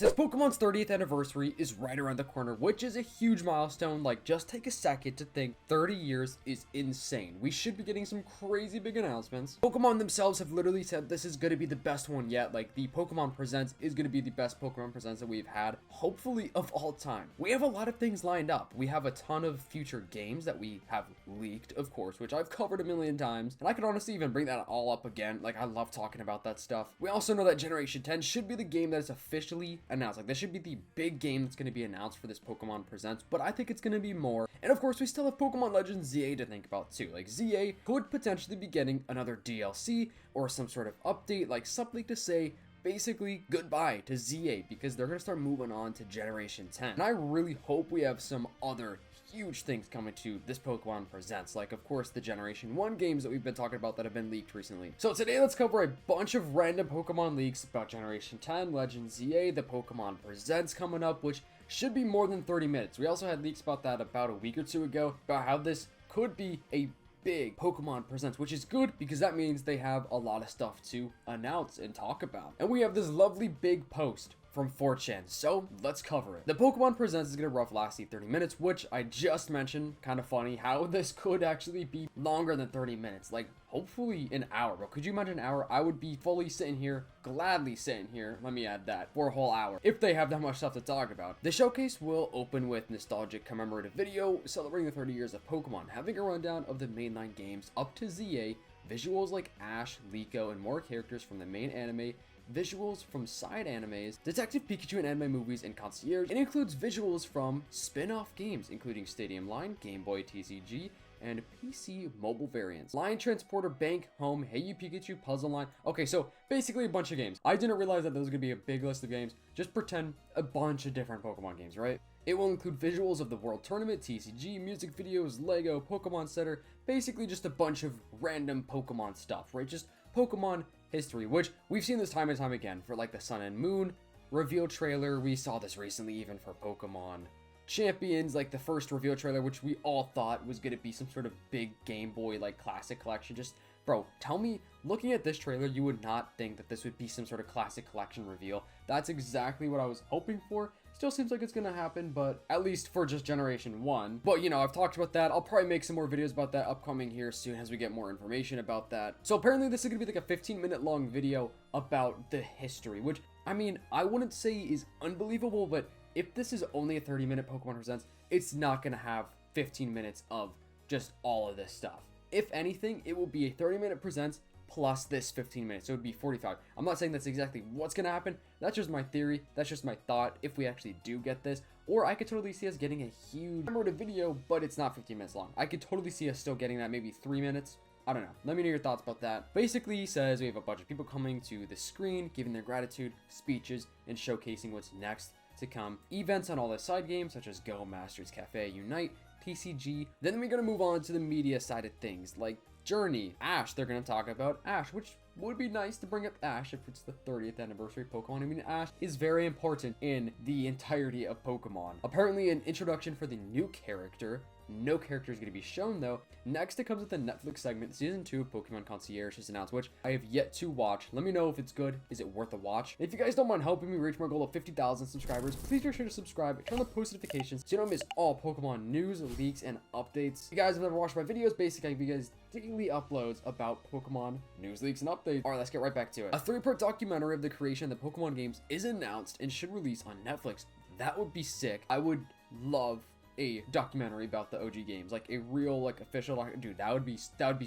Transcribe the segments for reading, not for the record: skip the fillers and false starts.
Since Pokemon's 30th anniversary is right around the corner, which is a huge milestone, like just take a second to think 30 years is insane. We should be getting some crazy big announcements. Pokemon themselves have literally said this is going to be the best one yet. Like the Pokemon Presents is going to be the best Pokemon Presents that we've had, hopefully of all time. We have a lot of things lined up. We have a ton of future games that we have leaked, of course, which I've covered a million times. And I could honestly even bring that all up again. Like I love talking about that stuff. We also know that Generation 10 should be the game that is officially announced. Like this should be the big game that's going to be announced for this Pokemon Presents, but I think it's going to be more. And of course we still have Pokemon Legends ZA to think about too. Like ZA could potentially be getting another DLC or some sort of update, like something to say basically goodbye to ZA, because they're going to start moving on to Generation 10. And I really hope we have some other huge things coming to this Pokemon Presents, like of course the Generation 1 games that we've been talking about that have been leaked recently. So today let's cover a bunch of random Pokemon leaks about Generation 10, Legends ZA, the Pokemon Presents coming up, which should be more than 30 minutes. We also had leaks about that about a week or two ago, about how this could be a big Pokemon Presents, which is good because that means they have a lot of stuff to announce and talk about. And we have this lovely big post from 4chan, so let's cover it. The Pokemon Presents is going to roughly last 30 minutes, which I just mentioned. Kind of funny how this could actually be longer than 30 minutes, like hopefully an hour, bro. Could you imagine an hour? I would be fully sitting here, gladly sitting here, let me add that, for a whole hour, if they have that much stuff to talk about. The showcase will open with nostalgic commemorative video celebrating the 30 years of Pokemon, having a rundown of the mainline games up to ZA, visuals like Ash, Liko, and more characters from the main anime, visuals from side animes, Detective Pikachu and anime movies, and Concierge. It includes visuals from spin-off games, including Stadium Line, Game Boy TCG, and PC mobile variants. Line Transporter, Bank, Home, Hey You Pikachu, Puzzle Line. Okay, so basically a bunch of games. I didn't realize that there was going to be a big list of games. Just pretend a bunch of different Pokemon games, right? It will include visuals of the World Tournament, TCG, music videos, Lego, Pokemon Center, basically just a bunch of random Pokemon stuff, right? Just Pokemon history, which we've seen this time and time again for like the Sun and Moon reveal trailer. We saw this recently even for Pokemon Champions, like the first reveal trailer, which we all thought was going to be some sort of big Game Boy like classic collection. Just bro, tell me, looking at this trailer, you would not think that this would be some sort of classic collection reveal. That's exactly what I was hoping for. Still seems like it's gonna happen, but at least for just Generation 1. But you know, I've talked about that. I'll probably make some more videos about that upcoming here soon as we get more information about that. So apparently this is gonna be like a 15-minute long video about the history, which, I mean, I wouldn't say is unbelievable, but if this is only a 30-minute Pokemon Presents, it's not gonna have 15 minutes of just all of this stuff. If anything, it will be a 30-minute Presents plus this 15 minutes, so it would be 45. I'm not saying that's exactly what's gonna happen. That's just my theory. That's just my thought if we actually do get this. Or I could totally see us getting a huge commemorative video, but it's not 15 minutes long. I could totally see us still getting that maybe 3 minutes. I don't know. Let me know your thoughts about that. Basically, he says we have a bunch of people coming to the screen, giving their gratitude, speeches, and showcasing what's next to come. Events on all the side games, such as Go, Masters Cafe, Unite, TCG. Then we're gonna move on to the media side of things, like Journey, Ash. They're gonna talk about Ash, which would be nice to bring up Ash if it's the 30th anniversary of Pokemon. I mean, Ash is very important in the entirety of Pokemon. Apparently an introduction for the new character. No character is going to be shown though. Next, it comes with the Netflix segment. Season 2 of Pokemon Concierge is announced, which I have yet to watch. Let me know if it's good. Is it worth a watch? If you guys don't mind helping me reach my goal of 50,000 subscribers, please be sure to subscribe, turn on the post notifications so you don't miss all Pokemon news, leaks, and updates. If you guys have never watched my videos, basically I give you guys daily uploads about Pokemon news, leaks, and updates. Alright, let's get right back to it. A 3-part documentary of the creation of the Pokemon games is announced and should release on Netflix. That would be sick. I would love a documentary about the OG games, like a real, like official dude, that would be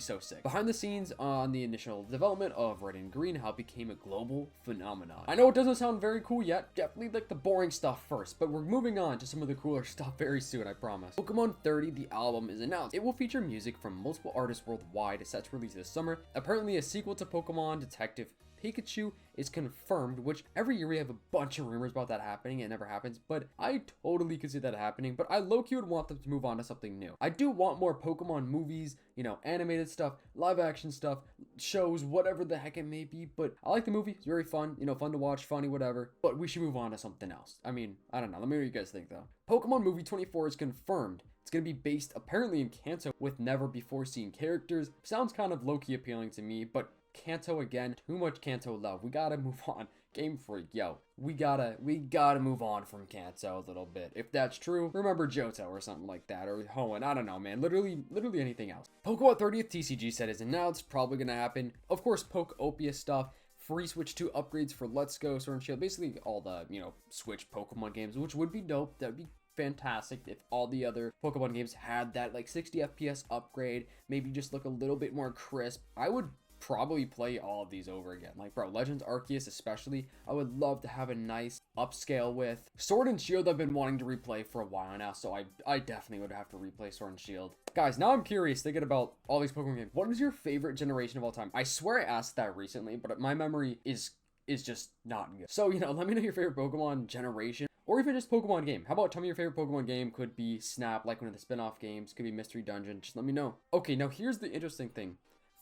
so sick. Behind the scenes on the initial development of Red and Green, how it became a global phenomenon. I know it doesn't sound very cool yet, definitely like the boring stuff first, but we're moving on to some of the cooler stuff very soon, I promise. Pokemon 30, the album, is announced. It will feature music from multiple artists worldwide, set to release this summer. Apparently a sequel to Pokemon Detective Pikachu is confirmed, which every year we have a bunch of rumors about that happening. It never happens, but I totally could see that happening. But I low-key would want them to move on to something new. I do want more Pokemon movies, you know, animated stuff, live action stuff, shows, whatever the heck it may be. But I like the movie. It's very fun, you know, fun to watch, funny, whatever. But we should move on to something else. I mean, I don't know. Let me know what you guys think though. Pokemon Movie 24 is confirmed. It's going to be based apparently in Kanto with never before seen characters. Sounds kind of low-key appealing to me, but Kanto again, too much Kanto love. We gotta move on. Game Freak, yo, we gotta move on from Kanto a little bit. If that's true, remember Johto or something like that, or Hoenn, I don't know, man. Literally anything else. Pokemon 30th TCG set is announced, probably gonna happen. Of course, Pokeopia stuff. Free Switch 2 upgrades for Let's Go, Sword and Shield, basically all the, Switch Pokemon games, which would be dope. That would be fantastic if all the other Pokemon games had that, like, 60 FPS upgrade, maybe just look a little bit more crisp. I would probably play all of these over again. Like, bro, Legends Arceus especially, I would love to have a nice upscale with. Sword and Shield I've been wanting to replay for a while now, so I definitely would have to replay Sword and Shield. Guys, now I'm curious thinking about all these Pokemon games. What is your favorite generation of all time? I swear I asked that recently, but my memory is just not good. So, let me know your favorite Pokemon generation, or even just Pokemon game. How about tell me your favorite Pokemon game? Could be Snap, like one of the spin-off games, could be Mystery Dungeon, just let me know. Okay, now here's the interesting thing.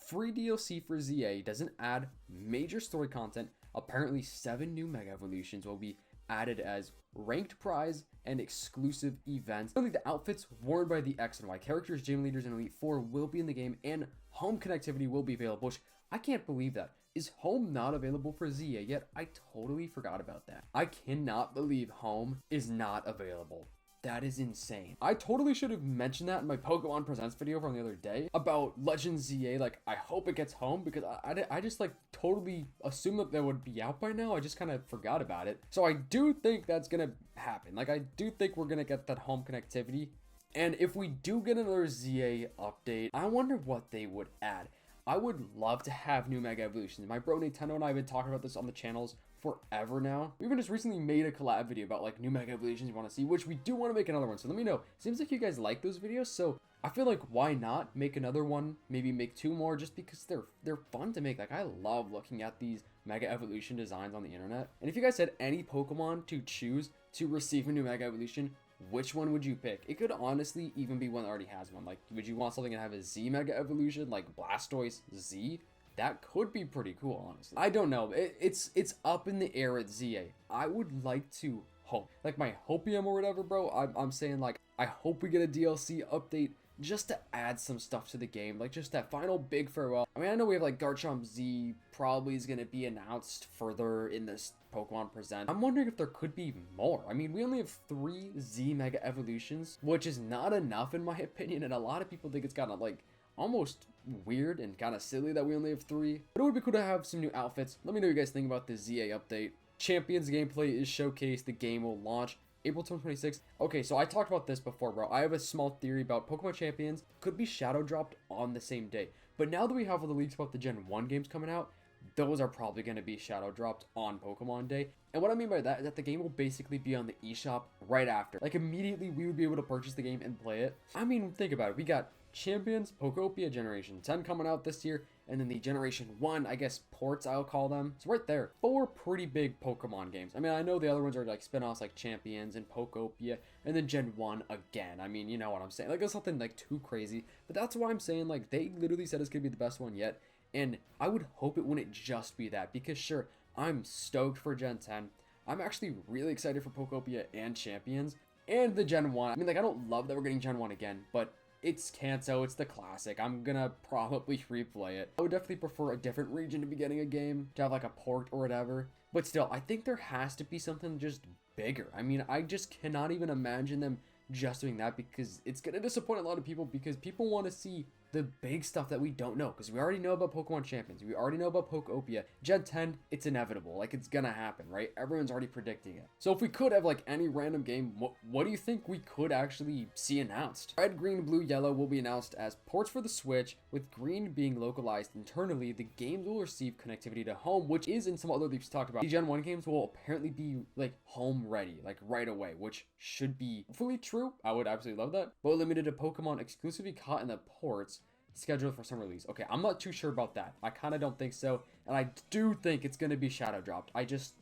Free DLC for ZA doesn't add major story content. Apparently 7 new Mega Evolutions will be added as ranked prize and exclusive events. Only the outfits worn by the X and Y characters, gym leaders, and Elite Four will be in the game, and home connectivity will be available, which I can't believe that. Is home not available for ZA yet? I totally forgot about that. I cannot believe home is not available. That is insane. I totally should have mentioned that in my Pokemon Presents video from the other day about Legends ZA. Like, I hope it gets home because I just like totally assumed that would be out by now. I just kind of forgot about it. So I do think that's gonna happen. Like, I do think we're gonna get that home connectivity. And if we do get another ZA update, I wonder what they would add. I would love to have new Mega Evolutions. My bro Nintendo and I have been talking about this on the channels forever now. We even just recently made a collab video about like new Mega Evolutions you want to see, which we do want to make another one. So let me know. Seems like you guys like those videos, so I feel like why not make another one? Maybe make 2 more just because they're fun to make. Like, I love looking at these Mega Evolution designs on the internet. And if you guys had any Pokemon to choose to receive a new Mega Evolution, which one would you pick? It could honestly even be one that already has one. Like, would you want something to have a Z Mega Evolution, like Blastoise Z? That could be pretty cool, honestly. I don't know. It's up in the air at ZA. I would like to hope, like my Hopium or whatever, bro. I'm saying, like, I hope we get a DLC update just to add some stuff to the game, like just that final big farewell. I mean, I know we have like Garchomp Z probably is going to be announced further in this Pokemon Present. I'm wondering if there could be more. I mean, we only have 3 Z Mega Evolutions, which is not enough in my opinion, and a lot of people think it's kind of like almost weird and kind of silly that we only have 3. But it would be cool to have some new outfits. Let me know what you guys think about the ZA update. Champions gameplay is showcased. The game will launch April 2026. Okay, so I talked about this before, bro. I have a small theory about Pokemon Champions could be shadow dropped on the same day. But now that we have all the leaks about the Gen 1 games coming out, those are probably going to be shadow dropped on Pokemon Day. And what I mean by that is that the game will basically be on the eShop right after. Like, immediately we would be able to purchase the game and play it. I mean, think about it. We got Champions, Pokeopia Generation 10 coming out this year, and then the Generation 1, I guess, ports, I'll call them. It's right there. 4 pretty big Pokemon games. I mean, I know the other ones are like spin-offs like Champions and Pokeopia, and then Gen 1 again. I mean, you know what I'm saying. Like, it's nothing like too crazy, but that's why I'm saying, like, they literally said it's gonna be the best one yet, and I would hope it wouldn't just be that, because sure, I'm stoked for Gen 10. I'm actually really excited for Pokeopia and Champions, and the Gen 1. I mean, like, I don't love that we're getting Gen 1 again, but it's Kanto, it's the classic. I'm gonna probably replay it. I would definitely prefer a different region to be getting a game, to have like a port or whatever. But still, I think there has to be something just bigger. I mean, I just cannot even imagine them just doing that, because it's gonna disappoint a lot of people, because people want to see the big stuff that we don't know, because we already know about Pokemon Champions, we already know about Pokeopia. Gen 10, it's inevitable, like, it's gonna happen, right? Everyone's already predicting it. So if we could have like any random game, what do you think we could actually see announced? Red, green, blue, yellow will be announced as ports for the Switch, with green being localized internally. The games will receive connectivity to home, which is in some other leaks talked about. The Gen 1 games will apparently be like home ready, like right away, which should be fully true. I would absolutely love that. But limited to Pokemon exclusively caught in the ports, scheduled for some release. Okay, I'm not too sure about that. I kind of don't think so, and I do think it's gonna be shadow dropped. I just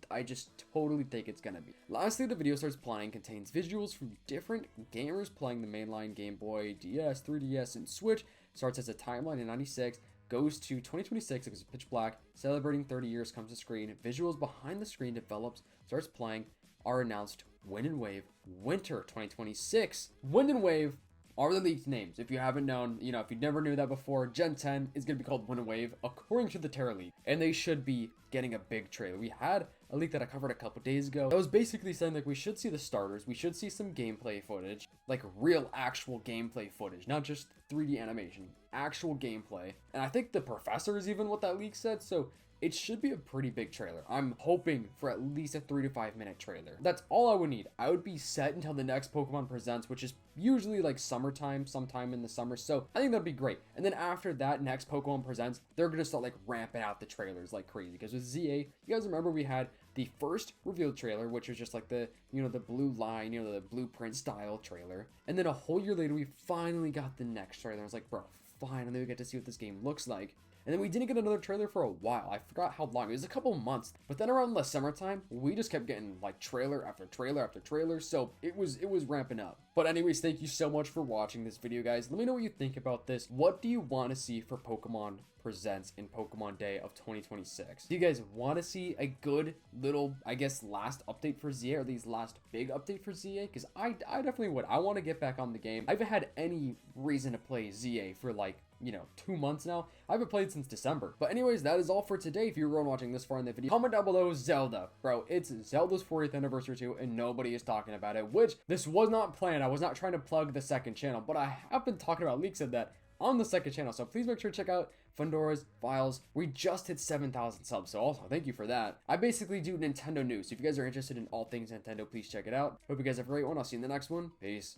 totally think it's gonna be. Lastly, the video starts playing contains visuals from different gamers playing the mainline Game Boy, DS, 3DS, and Switch. Starts as a timeline in 96, goes to 2026 because it's pitch black, celebrating 30 years comes to screen, visuals behind the screen develops, starts playing, are announced. Wind and Wave, Winter 2026. Wind and Wave are the leaked names. If you haven't known, you know, if you never knew that before, Gen 10 is going to be called Wind and Wave according to the Terra League, and they should be getting a big trailer. We had a leak that I covered a couple days ago that was basically saying like we should see the starters, we should see some gameplay footage, like real actual gameplay footage, not just 3D animation, actual gameplay. And I think the professor is even what that leak said, so it should be a pretty big trailer. I'm hoping for at least a 3 to 5 minute trailer. That's all I would need. I would be set until the next Pokemon Presents, which is usually like summertime, sometime in the summer. So I think that'd be great. And then after that next Pokemon Presents, they're gonna start like ramping out the trailers like crazy. Because with ZA, you guys remember we had the first revealed trailer, which was just like the, you know, the blue line, you know, the blueprint style trailer. And then a whole year later, we finally got the next trailer. I was like, bro, finally we get to see what this game looks like. And then we didn't get another trailer for a while. I forgot how long. It was a couple months. But then around the summertime, we just kept getting like trailer after trailer after trailer. So it was ramping up. But anyways, thank you so much for watching this video, guys. Let me know what you think about this. What do you want to see for Pokemon Presents in Pokemon Day of 2026? Do you guys want to see a good little, I guess, last update for ZA, or these last big update for ZA? Because I definitely would. I want to get back on the game. I haven't had any reason to play ZA for like, you know, 2 months now. I haven't played since December. But anyways, that is all for today. If you were watching this far in the video, comment down below Zelda. Bro, it's Zelda's 40th anniversary too, and nobody is talking about it, which this was not planned. I was not trying to plug the second channel, but I have been talking about leaks of that on the second channel. So please make sure to check out Fundora's Files. We just hit 7,000 subs, so also thank you for that. I basically do Nintendo news. So if you guys are interested in all things Nintendo, please check it out. Hope you guys have a great one. I'll see you in the next one. Peace.